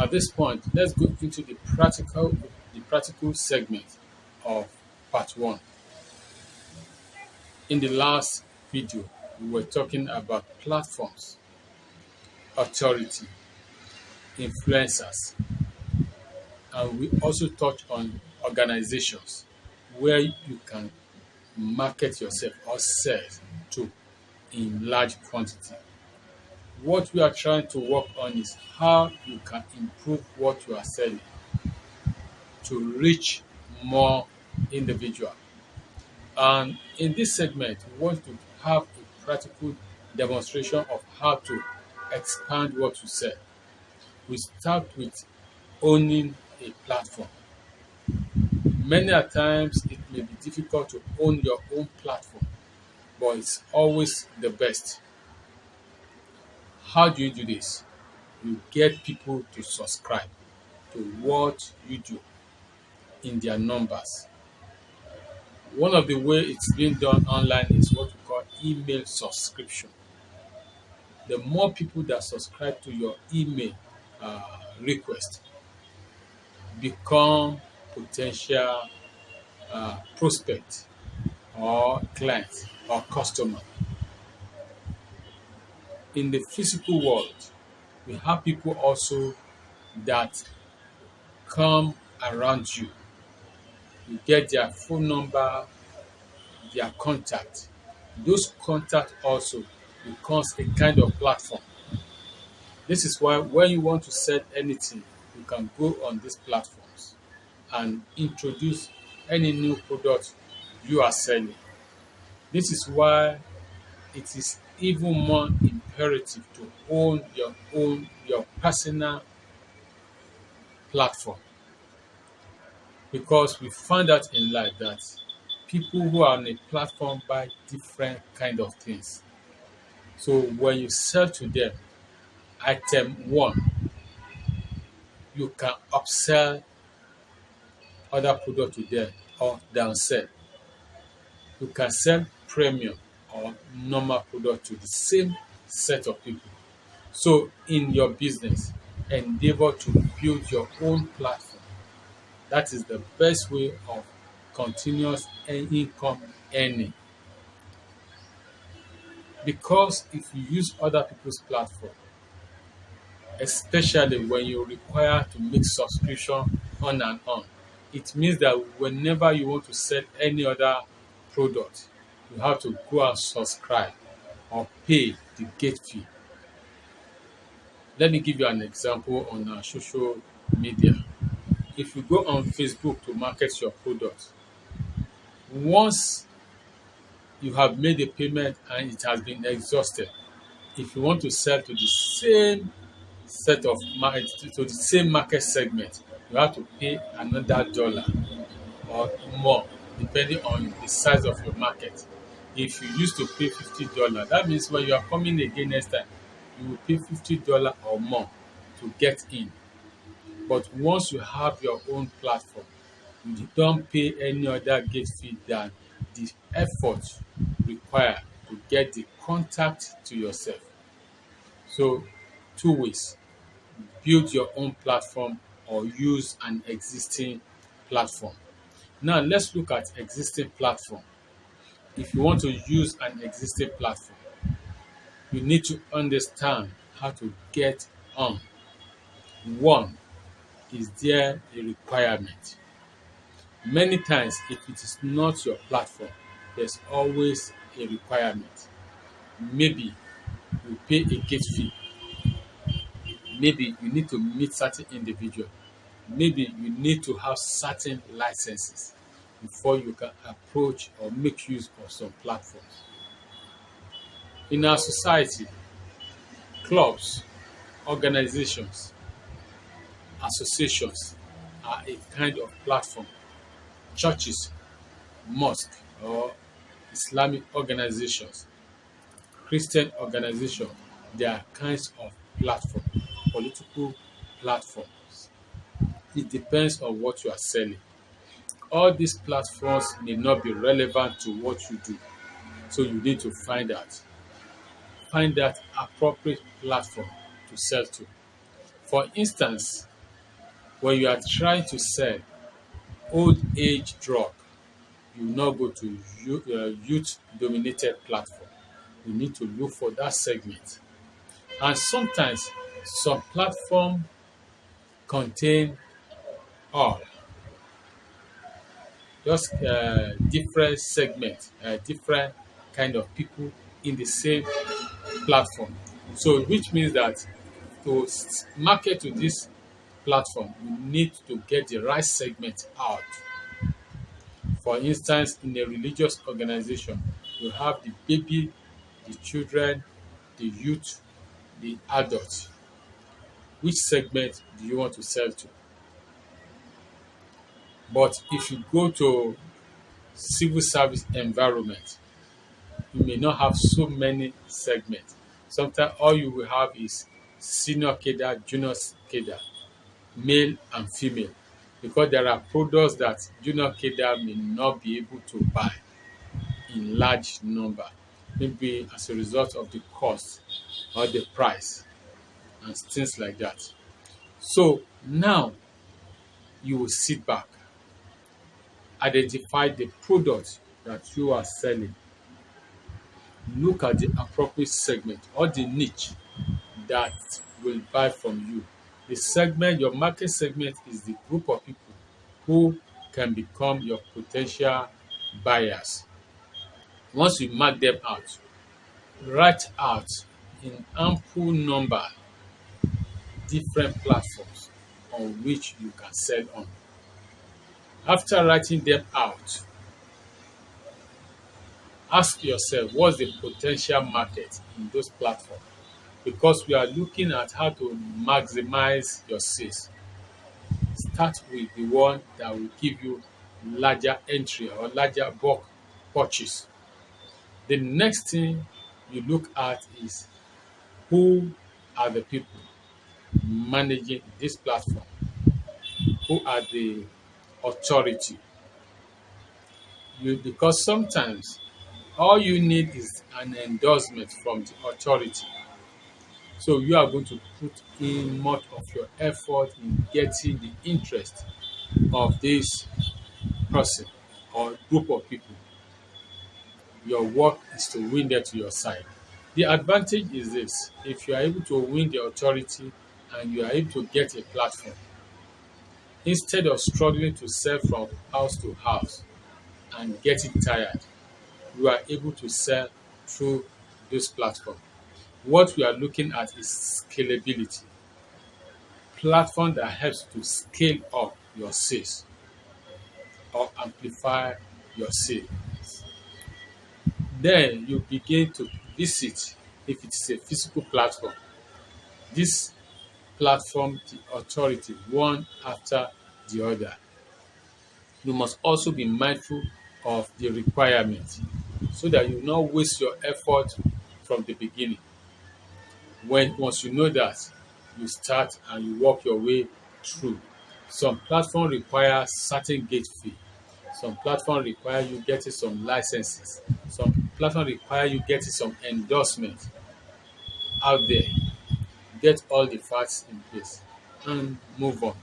At this point, let's go into the practical segment of part one. In the last video, we were talking about platforms, authority, influencers, and we also touched on organizations where you can market yourself or sell to in large quantity. What we are trying to work on is how you can improve what you are selling to reach more individuals. And in this segment, we want to have a practical demonstration of how to expand what you sell. We start with owning a platform. Many a times it may be difficult to own your own platform, but it's always the best. How do you do this? You get people to subscribe to what you do in their numbers. One of the ways it's being done online is what we call email subscription. The more people that subscribe to your email request become potential prospect or client or customer. In the physical world, we have people also that come around you. You get their phone number, their contact. Those contacts also becomes a kind of platform. This is why when you want to sell anything, you can go on these platforms and introduce any new product you are selling. This is why it is even more imperative to own your personal platform, because we find out in life that people who are on a platform buy different kind of things. So when you sell to them, item one, you can upsell other product to them or downsell. You can sell premium or normal product to the same set of people. So in your business, endeavor to build your own platform. That is the best way of continuous income earning. Because if you use other people's platform, especially when you require to make subscription on and on, it means that whenever you want to sell any other product, you have to go and subscribe or pay the gate fee. Let me give you an example on our social media. If you go on Facebook to market your product, once you have made a payment and it has been exhausted, if you want to sell to the same set of market, to the same market segment, you have to pay another dollar or more, depending on the size of your market. If you used to pay $50, that means when you are coming again next time, you will pay $50 or more to get in. But once you have your own platform, you don't pay any other gate fee than the effort required to get the contact to yourself. So, two ways: build your own platform or use an existing platform. Now, let's look at existing platform. If you want to use an existing platform, you need to understand how to get on. One, is there a requirement? Many times, if it is not your platform, there's always a requirement. Maybe you pay a gate fee. Maybe you need to meet certain individual. Maybe you need to have certain licenses before you can approach or make use of some platforms. In our society, clubs, organizations, associations are a kind of platform. Churches, mosques, or Islamic organizations, Christian organizations, they are kinds of platform, political platforms. It depends on what you are selling. All these platforms may not be relevant to what you do, so you need to find that appropriate platform to sell to. For instance, When you are trying to sell old age drug, you not go to youth dominated platform. You need to look for that segment. And sometimes some platform contain all just different segments, different kind of people in the same platform. So which means that to market to this platform, you need to get the right segment out. For instance, in a religious organization, you have the baby, the children, the youth, the adults. Which segment do you want to sell to? But if you go to civil service environment, you may not have so many segments. Sometimes all you will have is senior cadre, junior cadre, male and female, because there are products that junior cadre may not be able to buy in large number, maybe as a result of the cost or the price and things like that. So now you will sit back, identify the product that you are selling, look at the appropriate segment or the niche that will buy from you. The segment, your market segment, is the group of people who can become your potential buyers. Once you mark them out, write out in ample number different platforms on which you can sell on. After writing them out, ask yourself what's the potential market in those platforms, because we are looking at how to maximize your sales. Start with the one that will give you larger entry or larger bulk purchase. The next thing you look at is who are the people managing this platform, who are the authority. Because sometimes all you need is an endorsement from the authority. So you are going to put in much of your effort in getting the interest of this person or group of people. Your work is to win them to your side. The advantage is this: if you are able to win the authority and you are able to get a platform, instead of struggling to sell from house to house and getting tired, you are able to sell through this platform. What we are looking at is scalability. Platform that helps to scale up your sales or amplify your sales. Then you begin to visit, if it is a physical platform, this platform, the authority, one after the other. You must also be mindful of the requirement so that you not waste your effort from the beginning. Once you know that, you start and you work your way through. Some platform require certain gate fee. Some platform require you getting some licenses. Some platform require you getting some endorsement out there. Get all the facts in place and move on.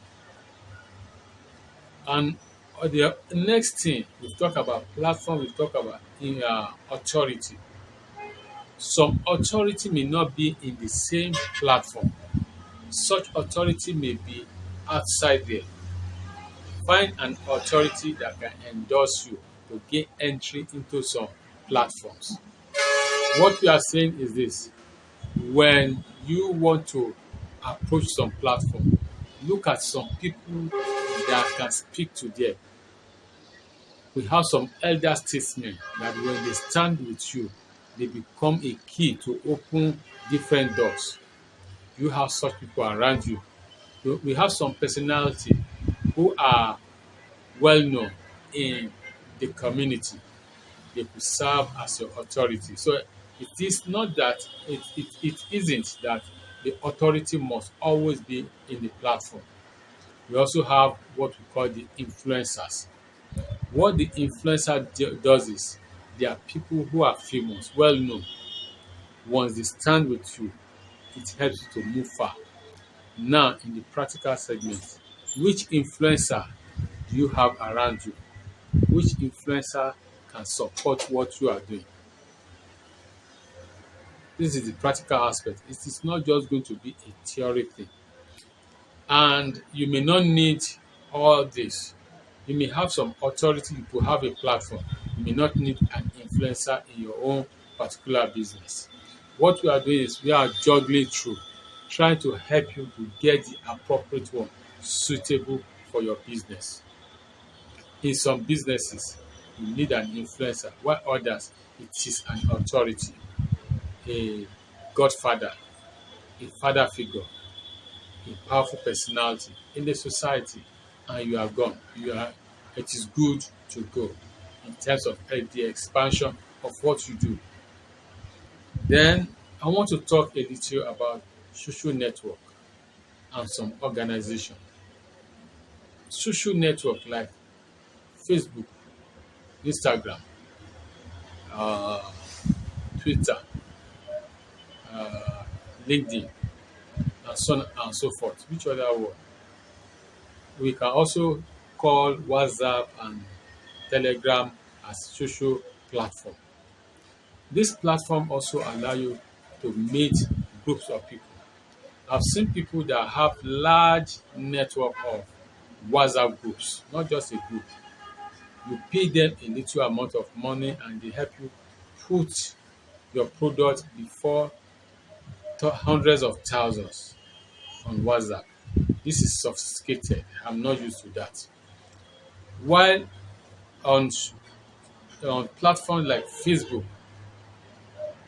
And the next thing, we've talked about platform, we've talked about authority. Some authority may not be in the same platform. Such authority may be outside there. Find an authority that can endorse you to gain entry into some platforms. What we are saying is this: when you want to approach some platform, look at some people that can speak to them. We have some elder statesmen that when they stand with you, they become a key to open different doors. You have such people around you. We have some personality who are well known in the community. They could serve as your authority. So it is not that it isn't that the authority must always be in the platform. We also have what we call the influencers. What the influencer does is they are people who are famous, well known. Once they stand with you, it helps you to move far. Now, in the practical segment, Which influencer do you have around you? Which influencer can support what you are doing? This is the practical aspect. It is not just going to be a theory thing. And you may not need all this. You may have some authority to have a platform. You may not need an influencer in your own particular business. What we are doing is we are juggling through, trying to help you to get the appropriate one suitable for your business. In some businesses, you need an influencer, while others, it is an authority, a godfather, a father figure, a powerful personality in the society, and you are gone. It is good to go in terms of the expansion of what you do. Then I want to talk a little about social network and some organization. Social network like Facebook, Instagram, uh, Twitter, uh, LinkedIn, and so on and so forth. Which other one? We can also call WhatsApp and Telegram as social platform. This platform also allow you to meet groups of people. I've seen people that have large network of WhatsApp groups, not just a group. You pay them a little amount of money and they help you put your product before hundreds of thousands on WhatsApp. This is sophisticated. I'm not used to that. While on platforms like Facebook,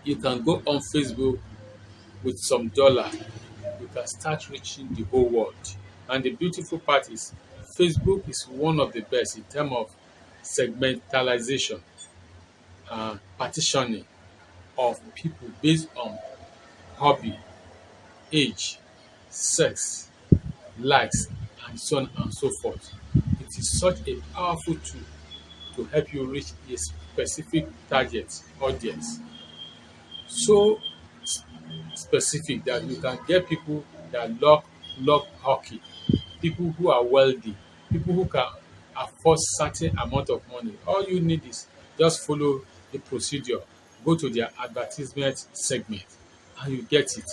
you can go on Facebook with some dollar. You can start reaching the whole world. And the beautiful part is Facebook is one of the best in terms of segmentalization and partitioning of people based on hobby, age, sex, likes, and so on and so forth. It is such a powerful tool to help you reach a specific target audience. So specific that you can get people that love hockey, people who are wealthy, people who can afford certain amount of money. All you need is just follow the procedure, go to their advertisement segment, and you get it.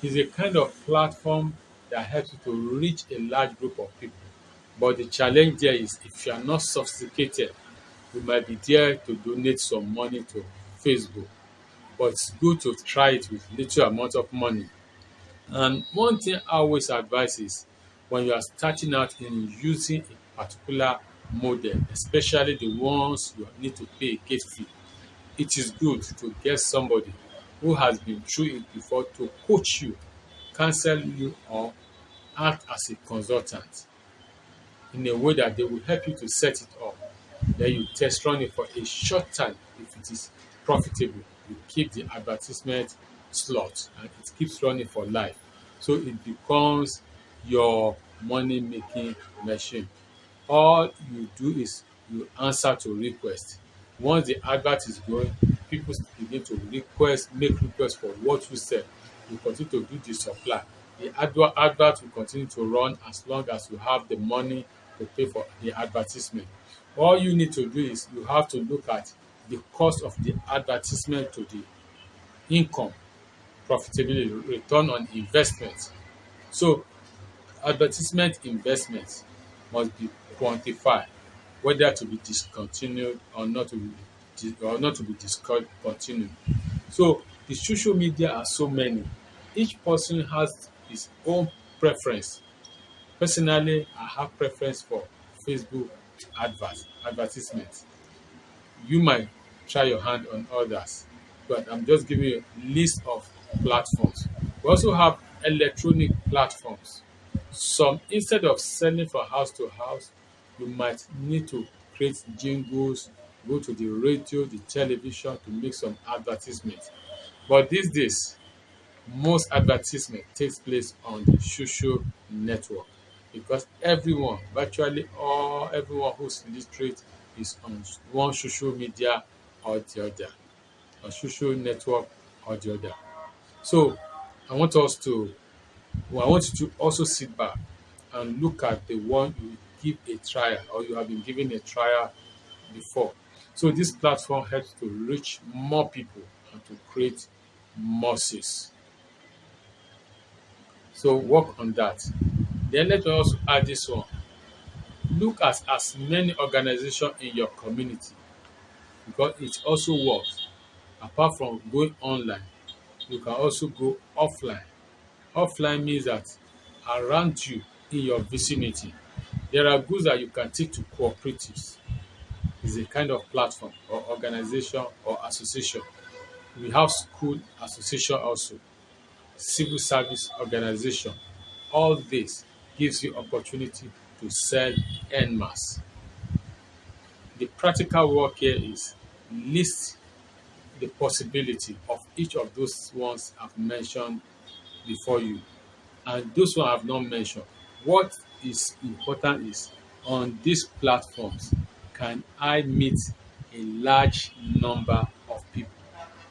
It's a kind of platform that helps you to reach a large group of people. But the challenge there is if you are not sophisticated, you might be there to donate some money to Facebook. But it's good to try it with little amount of money. And one thing I always advise is when you are starting out in using a particular model, especially the ones you need to pay a gate fee, it is good to get somebody who has been through it before to coach you, counsel you, or act as a consultant in a way that they will help you to set it up. Then you test run it for a short time. If it is profitable, you keep the advertisement slot and it keeps running for life. So it becomes your money making machine. All you do is you answer to request. Once the advert is going, people begin to make requests for what you sell. You continue to do the supply. The advert will continue to run as long as you have the money to pay for the advertisement. All you need to do is you have to look at the cost of the advertisement to the income, profitability, return on investment. So advertisement investment must be quantified, whether to be discontinued or not to be discontinued. So the social media are so many. Each person has his own preference. Personally, I have preference for Facebook advertisements. You might try your hand on others, but I'm just giving you a list of platforms. We also have electronic platforms. Some, instead of selling from house to house, you might need to create jingles, go to the radio, the television to make some advertisements. But these days, most advertisement takes place on the social network because virtually all everyone who's literate is on one social media or the other, on social network or the other. So I want us to, I want you to also sit back and look at the one you give a trial or you have been given a trial before. So this platform helps to reach more people and to create more sales. So work on that. Then let us also add this one. Look at as many organizations in your community because it also works. Apart from going online, you can also go offline. Offline means that around you in your vicinity, there are goods that you can take to cooperatives. It's a kind of platform or organization or association. We have school association also, civil service organization. All this gives you opportunity to sell en masse. The practical work here is list the possibility of each of those ones I've mentioned before you. And those one I've not mentioned, what is important is on these platforms, can I meet a large number of people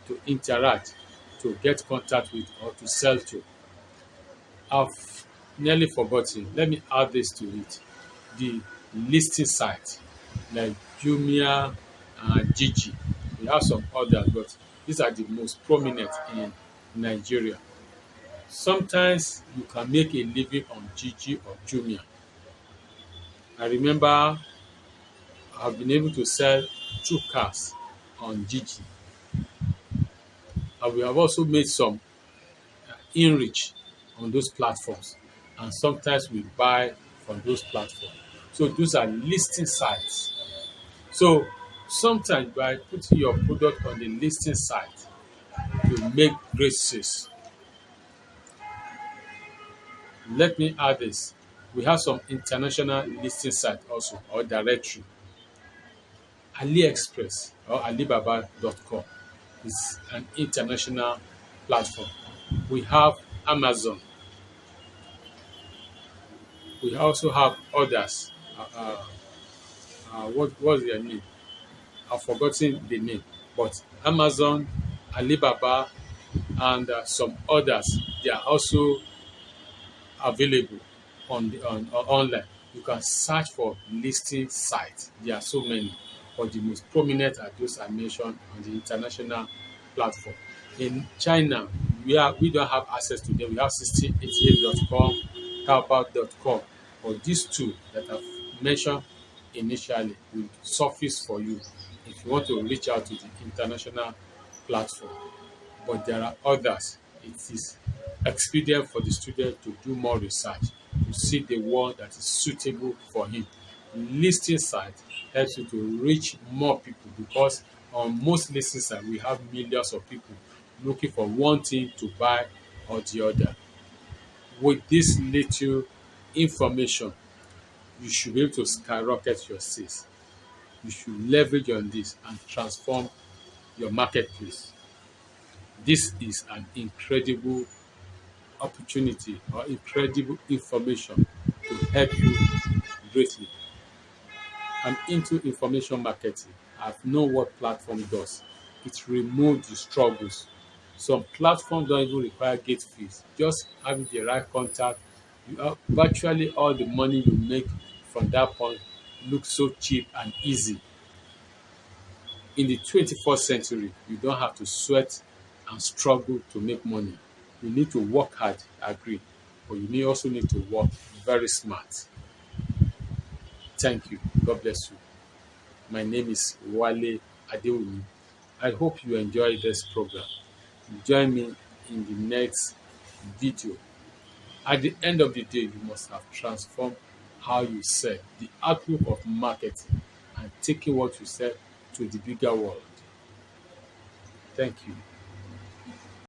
to interact, to get contact with, or to sell to? I've nearly forgotten. Let me add this to it. The listing site like Jumia and Gigi. We have some others, but these are the most prominent in Nigeria. Sometimes you can make a living on Gigi or Jumia. I remember I've been able to sell 2 cars on Gigi. And we have also made some enrich on those platforms. And sometimes we buy from those platforms. So those are listing sites. So sometimes by putting your product on the listing site, you make great sales. Let me add this. We have some international listing site also or directory. AliExpress or Alibaba.com is an international platform. We have Amazon. We also have others. What's their name? I've forgotten the name. But Amazon, Alibaba, and some others, they are also available on online. You can search for listing sites. There are so many, but the most prominent are those I mentioned on the international platform. In China, we don't have access to them. We have 1688.com, Taobao.com, but these two that I've mentioned initially will surface for you if you want to reach out to the international platform. But there are others. It is expedient for the student to do more research, to see the one that is suitable for him. Listing site helps you to reach more people because on most listing sites we have millions of people looking for one thing to buy or the other. With this little information, you should be able to skyrocket your sales. You should leverage on this and transform your marketplace. This is an incredible opportunity or incredible information to help you greatly. I'm into information marketing. I've known what platform does. It removes the struggles. Some platforms don't even require gate fees. Just having the right contact, virtually all the money you make from that point looks so cheap and easy. In the 21st century, you don't have to sweat and struggle to make money. You need to work hard, I agree, but you also need to work very smart. Thank you. God bless you. My name is Wale Adewumi. I hope you enjoy this program. Join me in the next video. At the end of the day, you must have transformed how you sell, the outlook of marketing, and taking what you sell to the bigger world. Thank you.